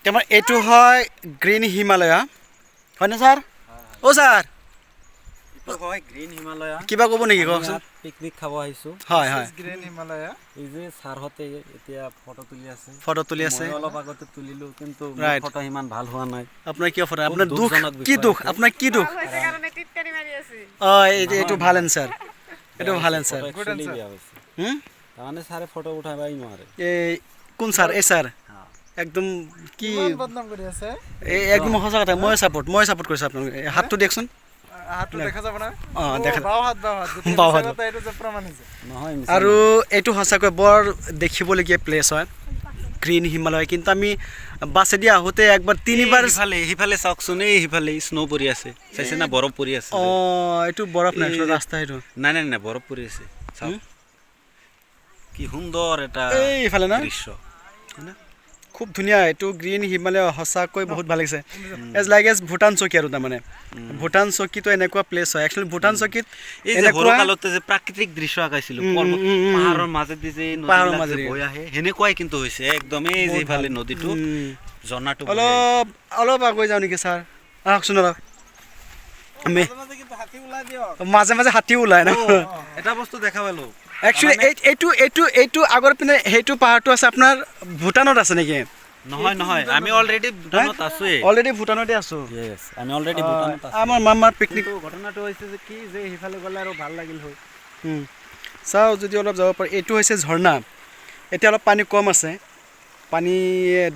কেমন এইটো হয় গ্ৰীণ হিমালয়া হয়নে ছাৰ অ' ছাৰ হয় গ্ৰীণ হিমালয়া কিবা ক'ব নেকি কওকচোন পিকনিক খাব আহিছোঁ হয় হয় গ্ৰীণ হিমালয়া এই যে ছাৰহঁতে এতিয়া ফটো তুলি আছে মই অলপ আগতে তুলিলোঁ কিন্তু ফটো ইমান ভাল হোৱা নাই আপোনাৰ কিয় ফটো আপোনাৰ দুখ কি দুখ আপোনাৰ কি দুখ অঁ এইটো ভাল এনচাৰ এইটো ভাল এনচাৰ তাৰমানে ছাৰে ফটো উঠাবই নোৱাৰে এই কোন ছাৰ এই ছাৰ একদম কি বদনাম কৰি আছে এই একদম সঁচা কথা মই ছাপোৰ্ট কৰিছোঁ আপোনালোকে হাতটো দিয়কচোন হাতটো দেখা যাব না অঁ দেখা বাও হাত এইটো যে প্ৰমাণ হৈছে নহয় আৰু এইটো সঁচাকৈ বৰ দেখিবলগীয়া প্লেচ হয় গ্ৰীণ হিমালয় কিন্তু আমি বাছেদি আহোঁতে একবাৰ তিনিবাৰ সিফালে চাওকচোন এই সিফালে স্ন' পৰি আছে চাইছে না বৰফ পৰি আছে অঁ এইটো বৰফ নাই ৰাস্তা সেইটো নাই বৰফ পৰি আছে চাওক কি সুন্দৰ এটা এইফালে না দৃশ্য খুব ধুনীয়া এইটো গ্ৰীণ হিমালয় সঁচাকৈ বহুত ভাল লাগিছে এজ লাইক এজ ভূটান চকী আৰু তাৰমানে ভূটান চকীটো এনেকুৱা প্লেচ হয় একচুৱেলি ভূটান চকীত এই যে সৰুকালতে যে প্ৰাকৃতিক দৃশ্য আঁকাইছিলোঁ পাহাৰৰ মাজেদি যে নদীবিলাক বৈ আহে সেনেকুৱাই কিন্তু হৈছে একদমেই যে ইফালে নদীটো ঝৰ্ণাটো অলপ আগুৱাই যাওঁ নেকি ছাৰ আহকচোন অলপ আমি মাজে মাজে হাতী ওলাই ন এটা বস্তু দেখা পালোঁ একচুৱেলি এইটো আগৰ পিনে সেইটো পাহাৰটো আছে আপোনাৰ ভূটানত আছে নেকি নহয় আমি অলৰেডি ভূটানত আছোঁৱেই অলৰেডি ভূটানতে আছোঁ আমি অলৰেডি ভূটানত আছোঁ আমাৰ মামাৰ পিকনিক ঘটনাটো হৈছে যে কি যে সিফালে গ'লে আৰু ভাল লাগিল হয় চাওঁ যদি অলপ যাব পাৰি এইটো হৈছে ঝৰ্ণা এতিয়া অলপ পানী কম আছে পানী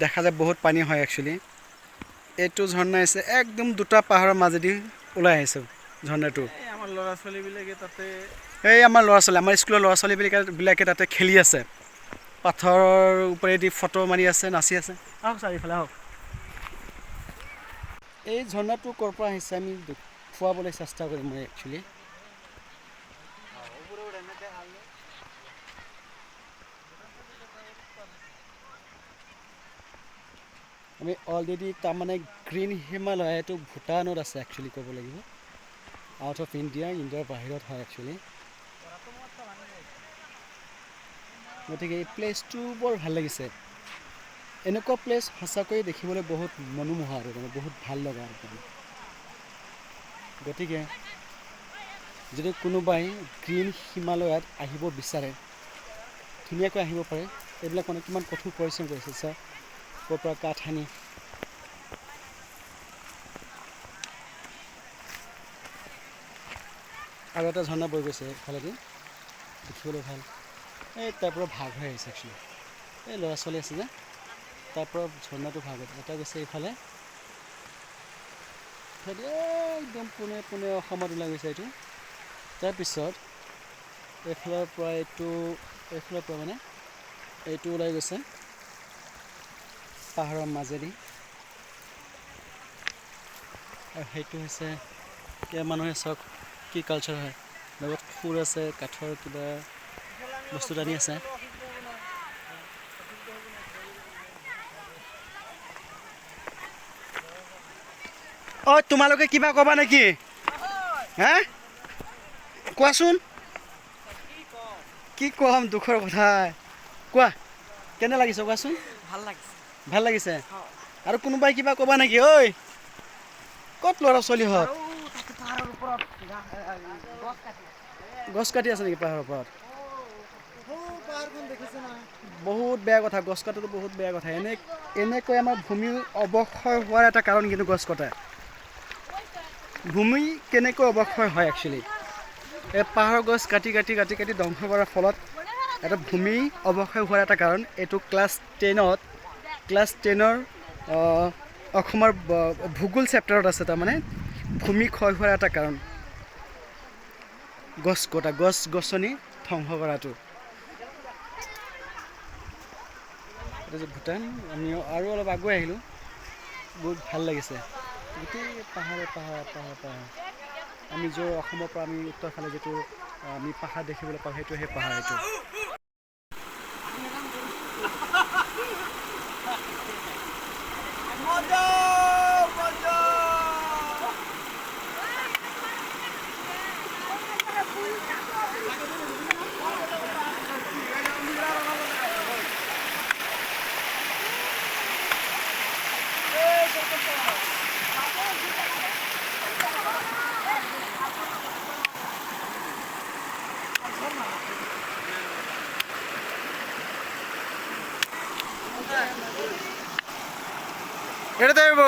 দেখা যায় বহুত পানী হয় একচুৱেলি এইটো ঝৰ্ণা আছে একদম দুটা পাহাৰৰ মাজেদি ওলাই আহিছে ঝৰ্ণাটো আমাৰ ল'ৰা ছোৱালীবিলাকে তাতে আমাৰ স্কুলৰ ল'ৰা ছোৱালীবিলাকে তাতে খেলি আছে পাথৰৰ ওপৰেদি ফটো মাৰি আছে নাচি আছে আহক ছাৰ এইফালে আহক এই ঝৰ্ণাটো ক'ৰ পৰা আহিছে আমি দেখুৱাবলৈ চেষ্টা কৰিম মই একচুৱেলি আমি অলৰেডি তাৰমানে গ্ৰীণ হিমালয় এইটো ভূটানত আছে একচুৱেলি ক'ব লাগিব আউট অফ ইণ্ডিয়াৰ বাহিৰত হয় একচুৱেলি গতিকে এই প্লেচটো বৰ ভাল লাগিছে এনেকুৱা প্লেচ সঁচাকৈয়ে দেখিবলৈ বহুত মনোমোহা আৰু মানে বহুত ভাল লগা আৰু গতিকে যদি কোনোবাই গ্ৰীণ হিমালয়ত আহিব বিচাৰে ধুনীয়াকৈ আহিব পাৰে এইবিলাক মানে কিমান কঠোৰ পৰিশ্ৰম কৰিছে ছাৰ ক'ৰ পৰা কাঠ আনি আৰু এটা ঝৰ্ণা বৈ গৈছে এইফালেদি দেখিবলৈ ভাল এই তাৰ পৰা ভাগ হৈ আহিছে একচুৱেলি এই ল'ৰা ছোৱালী আছে যে তাৰ পৰা ঝৰ্ণাটো ভাগ হৈছে এটা গৈছে এইফালে একদম পোনে অসমত ওলাই গৈছে এইটো তাৰপিছত এইফালৰ পৰা মানে এইটো ওলাই গৈছে পাহাৰৰ মাজেদি আৰু সেইটো হৈছে মানুহে চাওক কি কালচাৰ হয় লগত সুৰ আছে কাঠৰ কিবা বস্তু টানি আছে অঁ তোমালোকে কিবা ক'বা নেকি হা কোৱাচোন কি ক'ম দুখৰ কথা কোৱা কেনে লাগিছে কোৱাচোন ভাল লাগিছে আৰু কোনোবাই কিবা ক'বা নেকি ঐ ক'ত ল'ৰা ছোৱালীহঁত গছ কাটি আছে নেকি পাহাৰৰ ওপৰত বহুত বেয়া কথা গছ কটাটো বহুত বেয়া কথা এনেকৈ আমাৰ ভূমি অৱক্ষয় হোৱাৰ এটা কাৰণ কিন্তু গছ কটা ভূমি কেনেকৈ অৱক্ষয় হয় একচুৱেলি এই পাহাৰৰ গছ কাটি ধ্বংস কৰাৰ ফলত এটা ভূমি অৱক্ষয় হোৱাৰ এটা কাৰণ এইটো ক্লাছ 10ৰ অসমৰ ভূগোল চেপ্টাৰত আছে তাৰমানে ভূমি ক্ষয় হোৱাৰ এটা কাৰণ গছ কটা গছ গছনি ধ্বংস কৰাটো এইটো ভূটান আমি আৰু অলপ আগুৱাই আহিলোঁ বহুত ভাল লাগিছে গোটেই পাহাৰ আমি য'ৰ অসমৰ পৰা আমি উত্তৰ ফালে যিটো আমি পাহাৰ দেখিবলৈ পাওঁ সেইটো সেই পাহাৰ এইটো এটাতে হইব